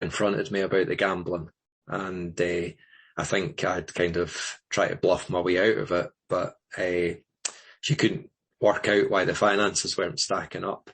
confronted me about the gambling, and I think I'd kind of tried to bluff my way out of it, but she couldn't work out why the finances weren't stacking up.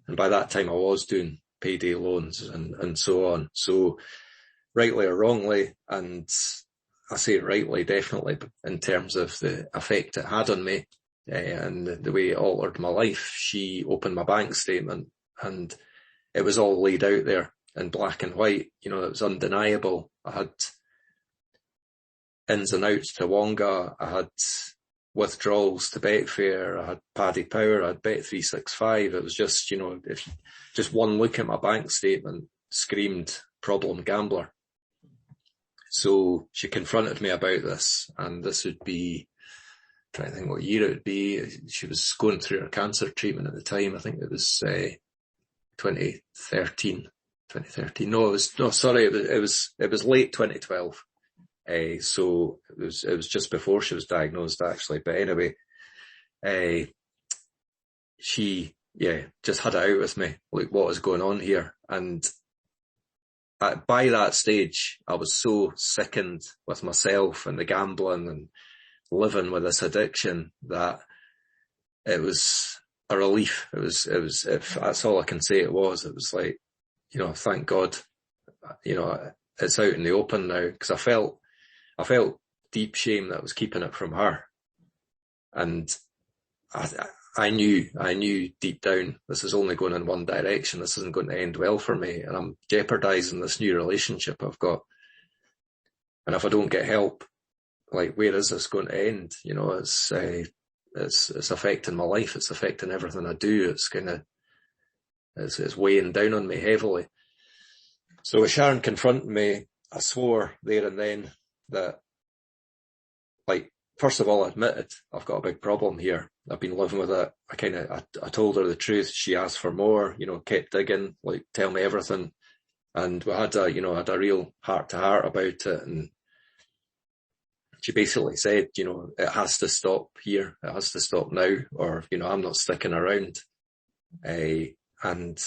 And by that time I was doing payday loans and so on. So rightly or wrongly, and I say rightly definitely in terms of the effect it had on me and the way it altered my life, she opened my bank statement and it was all laid out there in black and white. You know, it was undeniable. I had ins and outs to Wonga, I had withdrawals to Betfair, I had Paddy Power, I had Bet365. It was just, you know, if just one look at my bank statement screamed problem gambler. So she confronted me about this, and this would be, I'm trying to think what year it would be. She was going through her cancer treatment at the time. I think it was 2013. No, it was late 2012. So it was just before she was diagnosed, actually. But anyway, she just had it out with me, like what is going on here. And by that stage, I was so sickened with myself and the gambling and living with this addiction that it was a relief. It was, if that's all I can say it was like, you know, thank God, you know, it's out in the open now, because I felt deep shame that I was keeping it from her. And I knew deep down, this is only going in one direction. This isn't going to end well for me. And I'm jeopardizing this new relationship I've got. And if I don't get help, like, where is this going to end? You know, it's affecting my life. It's affecting everything I do. It's weighing down on me heavily. So with Sharon confronting me, I swore there and then that, like, first of all, I admitted I've got a big problem here. I've been living with it. I told her the truth. She asked for more, you know, kept digging, like, tell me everything. And we had a real heart to heart about it. And she basically said, you know, it has to stop here. It has to stop now, or, you know, I'm not sticking around. And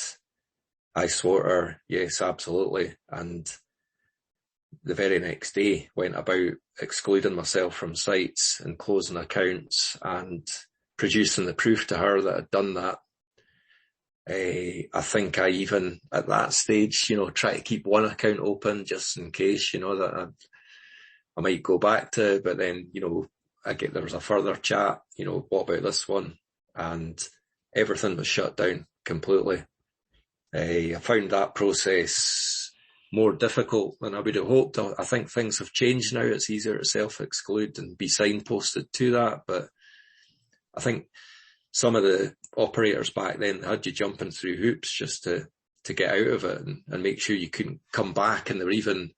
I swore her, yes, absolutely. And the very next day went about excluding myself from sites and closing accounts and producing the proof to her that I'd done that. I think I even at that stage, you know, try to keep one account open just in case, you know, that I might go back to, but then, you know, there was a further chat, you know, what about this one? And everything was shut down completely. I found that process more difficult than I would have hoped. I think things have changed now. It's easier to self-exclude and be signposted to that. But I think some of the operators back then had you jumping through hoops just to get out of it and make sure you couldn't come back. And they're even,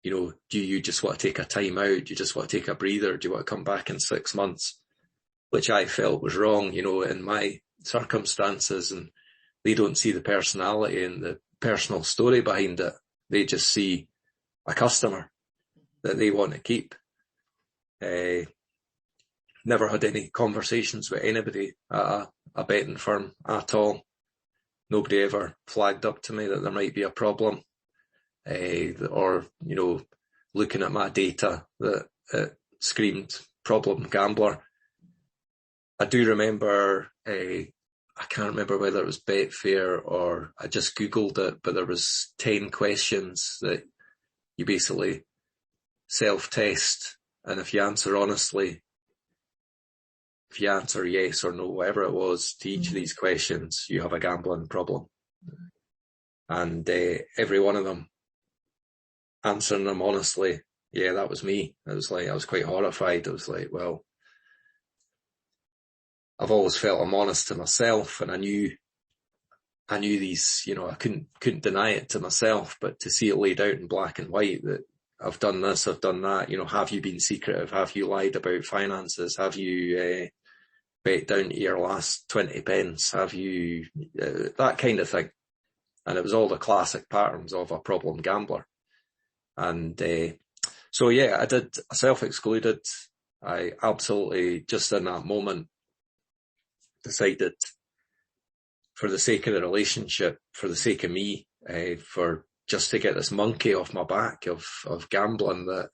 you know, do you just want to take a time out? Do you just want to take a breather? Do you want to come back in 6 months? Which I felt was wrong, you know, in my circumstances. And they don't see the personality and the personal story behind it. They just see a customer that they want to keep. Never had any conversations with anybody at a betting firm at all. Nobody ever flagged up to me that there might be a problem, or, you know, looking at my data that it screamed problem gambler. I do remember, I can't remember whether it was Betfair or I just Googled it, but there was 10 questions that you basically self-test. And if you answer honestly, if you answer yes or no, whatever it was to each of these questions, you have a gambling problem. And every one of them, answering them honestly, yeah, that was me. I was quite horrified. I was like, well, I've always felt I'm honest to myself, and I knew these, you know, I couldn't deny it to myself, but to see it laid out in black and white that I've done this, I've done that, you know, have you been secretive? Have you lied about finances? Have you bet down to your last 20 pence? Have you, that kind of thing. And it was all the classic patterns of a problem gambler. And so, yeah, I self-excluded. I absolutely, just in that moment, decided, for the sake of the relationship, for the sake of me, for just to get this monkey off my back of gambling that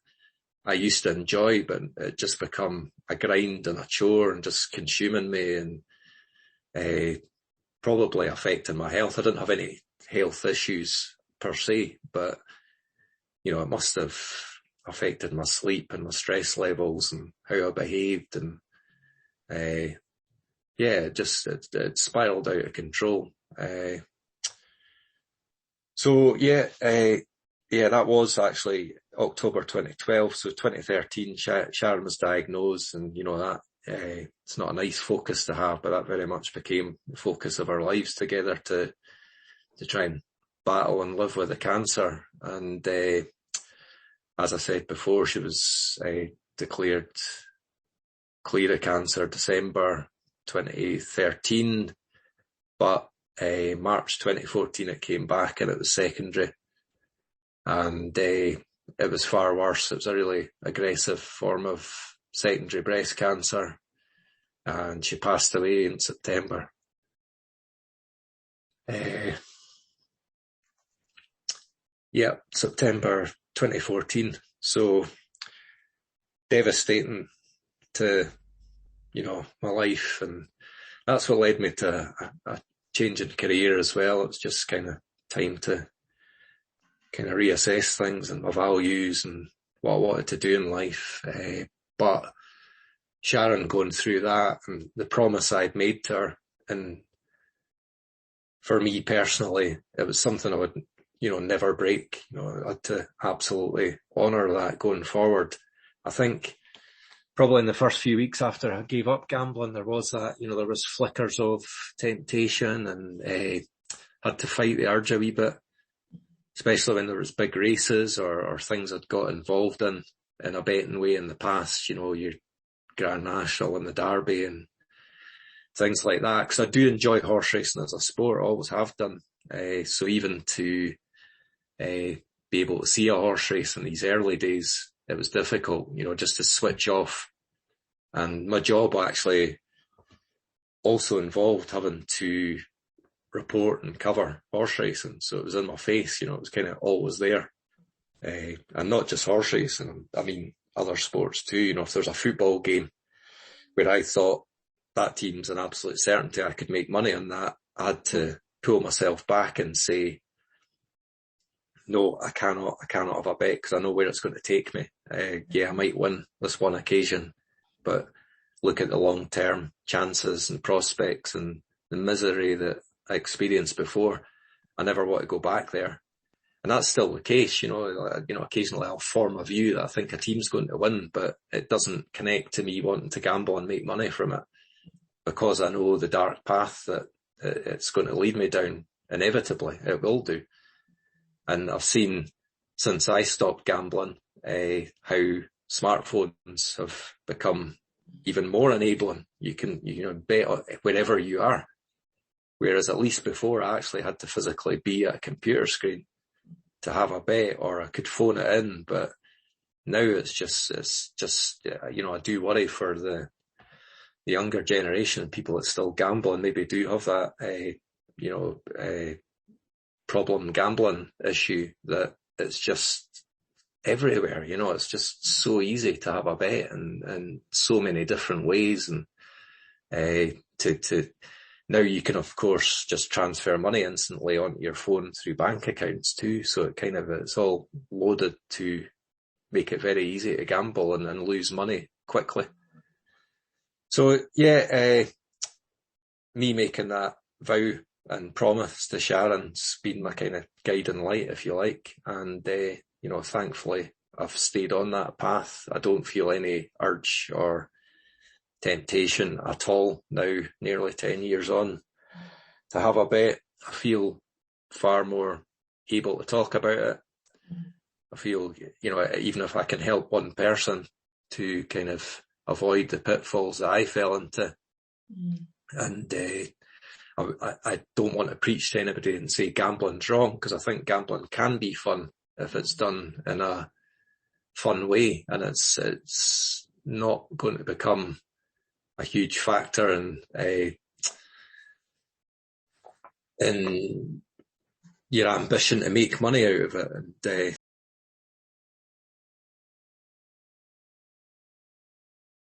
I used to enjoy, but it just become a grind and a chore and just consuming me, and probably affecting my health. I didn't have any health issues per se, but it must have affected my sleep and my stress levels and how I behaved, and it spiraled out of control. That was actually October 2012. So 2013, Sharon was diagnosed, and that it's not a nice focus to have, but that very much became the focus of our lives together to try and battle and live with the cancer. And as I said before, she was declared clear of cancer December 2013, but March 2014 it came back, and it was secondary, and it was far worse. It was a really aggressive form of secondary breast cancer, and she passed away in September. September 2014. So devastating to my life, and that's what led me to a change in career as well. It was just kind of time to kind of reassess things and my values and what I wanted to do in life. But Sharon going through that, and the promise I'd made to her, and for me personally, it was something I would, never break. I had to absolutely honour that going forward. I think probably in the first few weeks after I gave up gambling, there was that, there was flickers of temptation, and had to fight the urge a wee bit, especially when there was big races or things I'd got involved in a betting way in the past, your Grand National and the Derby and things like that. Because I do enjoy horse racing as a sport, always have done. So even to be able to see a horse race in these early days, it was difficult, just to switch off. And my job actually also involved having to report and cover horse racing. So it was in my face, it was kind of always there. And not just horse racing, I mean, other sports too. If there's a football game where I thought that team's an absolute certainty I could make money on that, I had to pull myself back and say, no, I cannot have a bet, because I know where it's going to take me. I might win this one occasion, but look at the long-term chances and prospects and the misery that I experienced before. I never want to go back there. And that's still the case, occasionally I'll form a view that I think a team's going to win, but it doesn't connect to me wanting to gamble and make money from it, because I know the dark path that it's going to lead me down. Inevitably, it will do. And I've seen, since I stopped gambling, how smartphones have become even more enabling. You can, bet wherever you are. Whereas at least before, I actually had to physically be at a computer screen to have a bet, or I could phone it in. But now it's just I do worry for the younger generation, people that still gamble and maybe do have that, problem gambling issue, that it's just everywhere. It's just so easy to have a bet and so many different ways. And to now you can, of course, just transfer money instantly onto your phone through bank accounts too. So it's all loaded to make it very easy to gamble and lose money quickly. So me making that vow and promise to Sharon's been my kind of guiding light, if you like. And, thankfully I've stayed on that path. I don't feel any urge or temptation at all now, nearly 10 years on, to have a bet. I feel far more able to talk about it. I feel, even if I can help one person to kind of avoid the pitfalls that I fell into. And I don't want to preach to anybody and say gambling's wrong, because I think gambling can be fun if it's done in a fun way, and it's not going to become a huge factor in your ambition to make money out of it. And